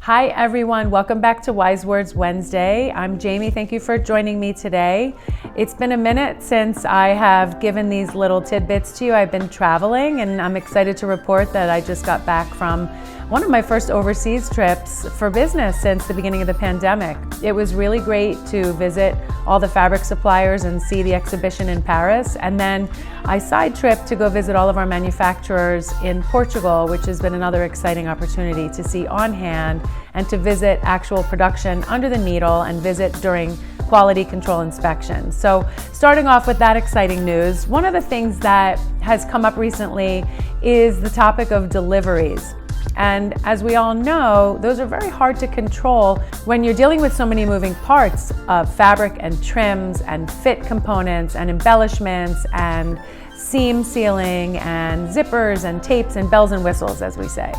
Hi everyone, welcome back to Wise Words Wednesday. I'm Jamie, thank you for joining me today. It's been a minute since I have given these little tidbits to you. I've been traveling and I'm excited to report that I just got back from one of my first overseas trips for business since the beginning of the pandemic. It was really great to visit all the fabric suppliers and see the exhibition in Paris. And then I side tripped to go visit all of our manufacturers in Portugal, which has been another exciting opportunity to see on hand and to visit actual production under the needle and visit during quality control inspections. So starting off with that exciting news, one of the things that has come up recently is the topic of deliveries. And as we all know, those are very hard to control when you're dealing with so many moving parts of fabric and trims and fit components and embellishments and seam sealing and zippers and tapes and bells and whistles, as we say.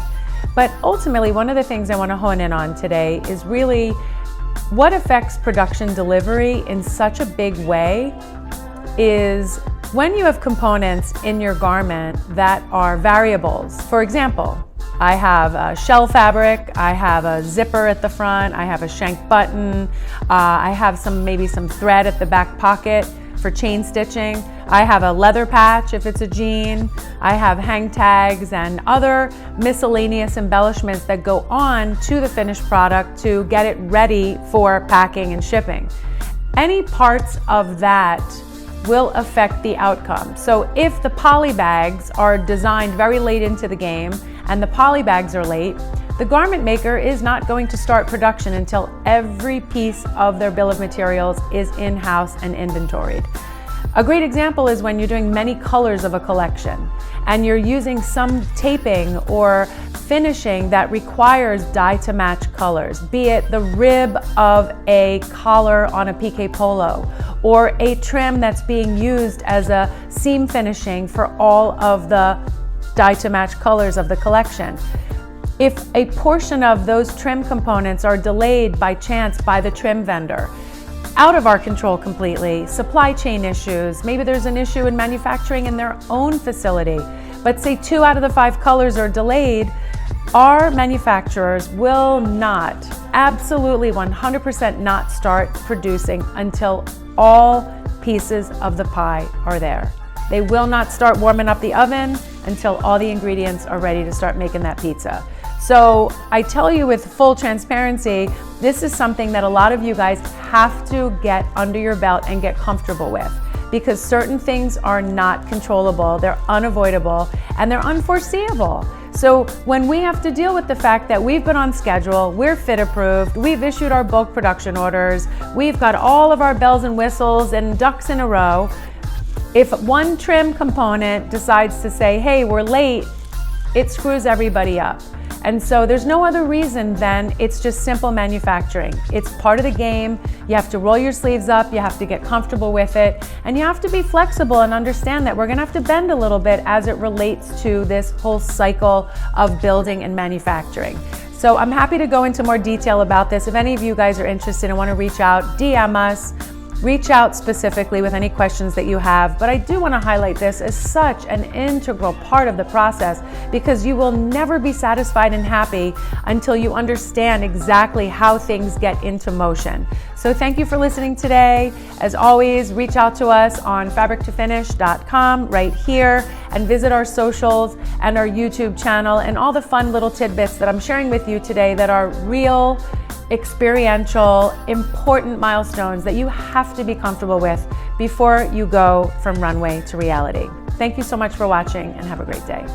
But ultimately, one of the things I want to hone in on today is really what affects production delivery in such a big way is when you have components in your garment that are variables. For example, I have a shell fabric, I have a zipper at the front, I have a shank button, I have maybe some thread at the back pocket for chain stitching, I have a leather patch if it's a jean, I have hang tags and other miscellaneous embellishments that go on to the finished product to get it ready for packing and shipping. Any parts of that will affect the outcome. So if the poly bags are designed very late into the game and the poly bags are late, the garment maker is not going to start production until every piece of their bill of materials is in-house and inventoried. A great example is when you're doing many colors of a collection and you're using some taping or finishing that requires dye to match colors, be it the rib of a collar on a PK polo or a trim that's being used as a seam finishing for all of the dye to match colors of the collection. If a portion of those trim components are delayed by chance by the trim vendor, out of our control completely, supply chain issues, maybe there's an issue in manufacturing in their own facility, but say 2 out of the 5 colors are delayed, our manufacturers will not, absolutely 100% not start producing until all pieces of the pie are there. They will not start warming up the oven until all the ingredients are ready to start making that pizza. So I tell you with full transparency, this is something that a lot of you guys have to get under your belt and get comfortable with, because certain things are not controllable, they're unavoidable, and they're unforeseeable. So when we have to deal with the fact that we've been on schedule, we're fit approved, we've issued our bulk production orders, we've got all of our bells and whistles and ducks in a row, if one trim component decides to say, hey, we're late, it screws everybody up. And so there's no other reason than it's just simple manufacturing. It's part of the game. You have to roll your sleeves up, you have to get comfortable with it, and you have to be flexible and understand that we're gonna have to bend a little bit as it relates to this whole cycle of building and manufacturing. So I'm happy to go into more detail about this. If any of you guys are interested and wanna reach out, DM us. Reach out specifically with any questions that you have, but I do want to highlight this as such an integral part of the process because you will never be satisfied and happy until you understand exactly how things get into motion. So thank you for listening today. As always, reach out to us on fabric2finish.com right here and visit our socials and our YouTube channel and all the fun little tidbits that I'm sharing with you today that are real, experiential, important milestones that you have to be comfortable with before you go from runway to reality. Thank you so much for watching and have a great day.